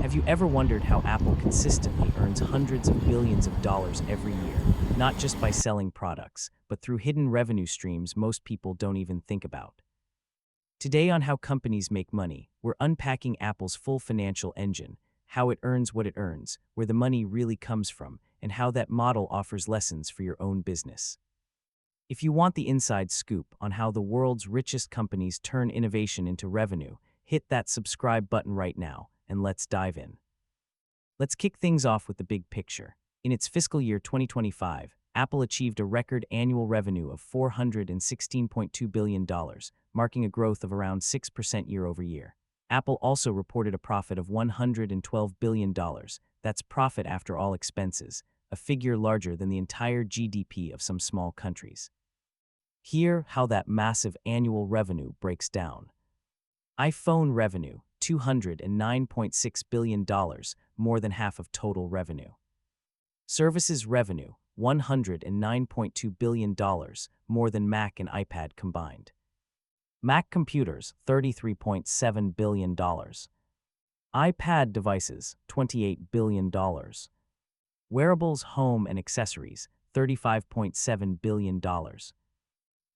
Have you ever wondered how Apple consistently earns hundreds of billions of dollars every year, not just by selling products, but through hidden revenue streams most people don't even think about? Today on How Companies Make Money, we're unpacking Apple's full financial engine, how it earns what it earns, where the money really comes from, and how that model offers lessons for your own business. If you want the inside scoop on how the world's richest companies turn innovation into revenue, hit that subscribe button right now, and let's dive in. Let's kick things off with the big picture. In its fiscal year 2025, Apple achieved a record annual revenue of $416.2 billion, marking a growth of around 6% year over year. Apple also reported a profit of $112 billion. That's profit after all expenses, a figure larger than the entire GDP of some small countries. Hear how that massive annual revenue breaks down. iPhone revenue, $209.6 billion, more than half of total revenue. Services revenue, $109.2 billion, more than Mac and iPad combined. Mac computers, $33.7 billion. iPad devices, $28 billion. Wearables, home, and accessories, $35.7 billion.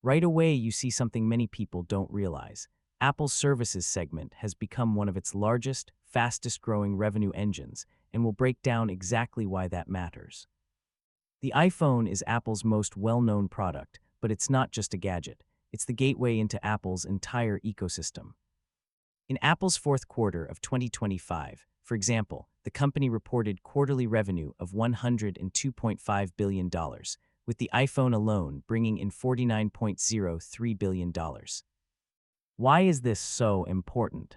Right away, you see something many people don't realize. Apple's services segment has become one of its largest, fastest-growing revenue engines, and we'll break down exactly why that matters. The iPhone is Apple's most well-known product, but it's not just a gadget. It's the gateway into Apple's entire ecosystem. In Apple's fourth quarter of 2025, for example, the company reported quarterly revenue of $102.5 billion, with the iPhone alone bringing in $49.03 billion. Why is this so important?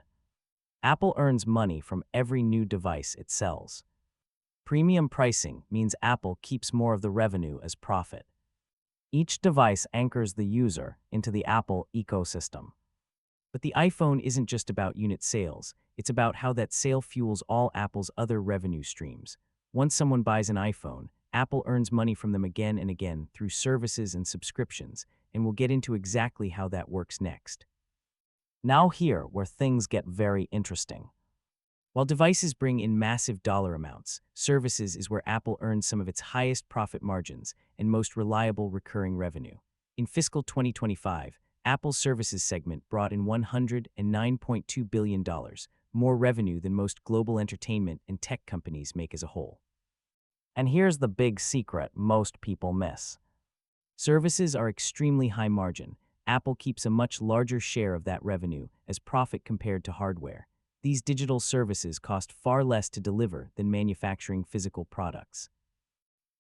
Apple earns money from every new device it sells. Premium pricing means Apple keeps more of the revenue as profit. Each device anchors the user into the Apple ecosystem. But the iPhone isn't just about unit sales, it's about how that sale fuels all Apple's other revenue streams. Once someone buys an iPhone, Apple earns money from them again and again through services and subscriptions, and we'll get into exactly how that works next. Now here, where things get very interesting. While devices bring in massive dollar amounts, services is where Apple earns some of its highest profit margins and most reliable recurring revenue. In fiscal 2025, Apple's services segment brought in $109.2 billion, more revenue than most global entertainment and tech companies make as a whole. And here's the big secret most people miss. Services are extremely high margin. Apple keeps a much larger share of that revenue as profit compared to hardware. These digital services cost far less to deliver than manufacturing physical products.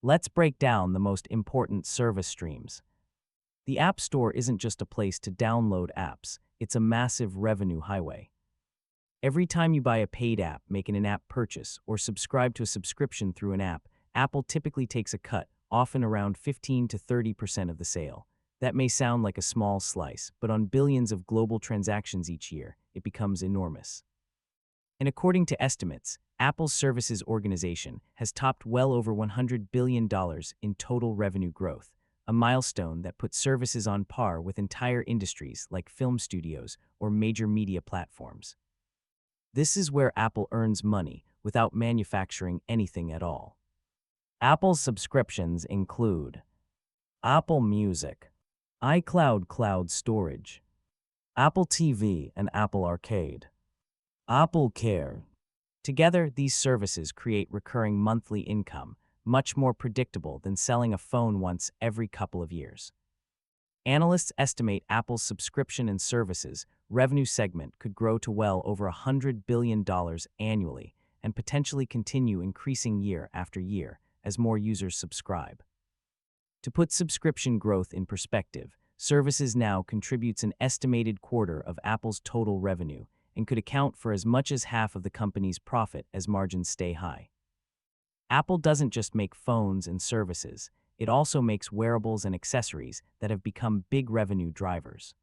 Let's break down the most important service streams. The App Store isn't just a place to download apps, it's a massive revenue highway. Every time you buy a paid app, make an in-app purchase, or subscribe to a subscription through an app, Apple typically takes a cut, often around 15 to 30% of the sale. That may sound like a small slice, but on billions of global transactions each year, it becomes enormous. And according to estimates, Apple's services organization has topped well over $100 billion in total revenue growth, a milestone that puts services on par with entire industries like film studios or major media platforms. This is where Apple earns money without manufacturing anything at all. Apple's subscriptions include Apple Music, iCloud cloud storage, Apple TV and Apple Arcade, Apple Care. Together, these services create recurring monthly income, much more predictable than selling a phone once every couple of years. Analysts estimate Apple's subscription and services revenue segment could grow to well over $100 billion annually and potentially continue increasing year after year as more users subscribe. To put subscription growth in perspective, services now contributes an estimated quarter of Apple's total revenue and could account for as much as half of the company's profit as margins stay high. Apple doesn't just make phones and services, it also makes wearables and accessories that have become big revenue drivers.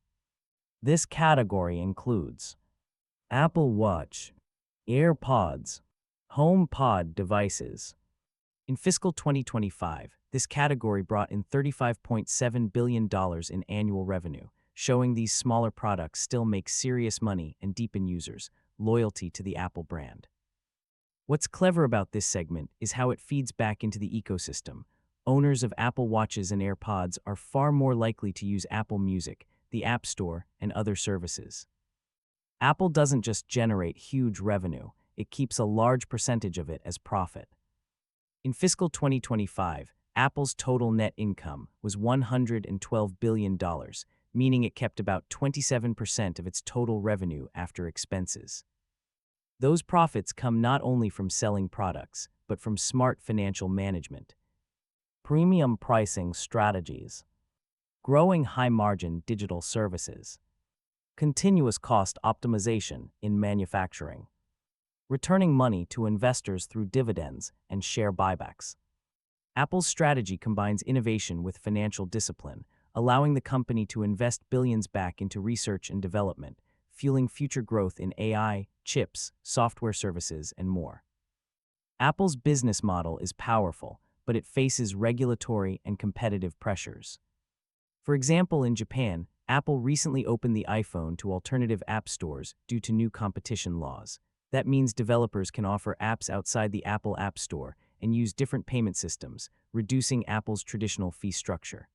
This category includes Apple Watch, AirPods, HomePod devices. In fiscal 2025, this category brought in $35.7 billion in annual revenue, showing these smaller products still make serious money and deepen users' loyalty to the Apple brand. What's clever about this segment is how it feeds back into the ecosystem. Owners of Apple Watches and AirPods are far more likely to use Apple Music, the App Store, and other services. Apple doesn't just generate huge revenue, it keeps a large percentage of it as profit. In fiscal 2025, Apple's total net income was $112 billion, meaning it kept about 27% of its total revenue after expenses. Those profits come not only from selling products, but from smart financial management. Premium pricing strategies, growing high-margin digital services, continuous cost optimization in manufacturing, returning money to investors through dividends and share buybacks. Apple's strategy combines innovation with financial discipline, allowing the company to invest billions back into research and development, fueling future growth in AI, chips, software services, and more. Apple's business model is powerful, but it faces regulatory and competitive pressures. For example, in Japan, Apple recently opened the iPhone to alternative app stores due to new competition laws. That means developers can offer apps outside the Apple App Store and use different payment systems, reducing Apple's traditional fee structure.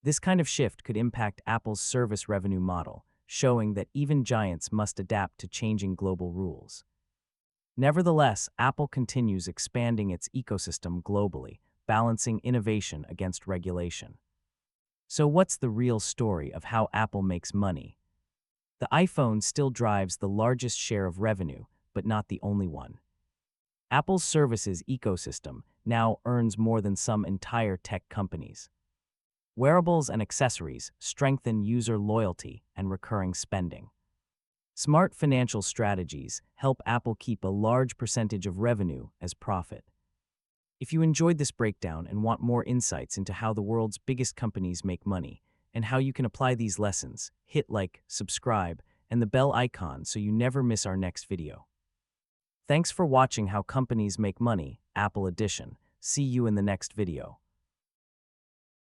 This kind of shift could impact Apple's service revenue model, showing that even giants must adapt to changing global rules. Nevertheless, Apple continues expanding its ecosystem globally, balancing innovation against regulation. So what's the real story of how Apple makes money? The iPhone still drives the largest share of revenue, but not the only one. Apple's services ecosystem now earns more than some entire tech companies. Wearables and accessories strengthen user loyalty and recurring spending. Smart financial strategies help Apple keep a large percentage of revenue as profit. If you enjoyed this breakdown and want more insights into how the world's biggest companies make money and how you can apply these lessons, hit like, subscribe, and the bell icon so you never miss our next video. Thanks for watching How Companies Make Money, Apple Edition. See you in the next video.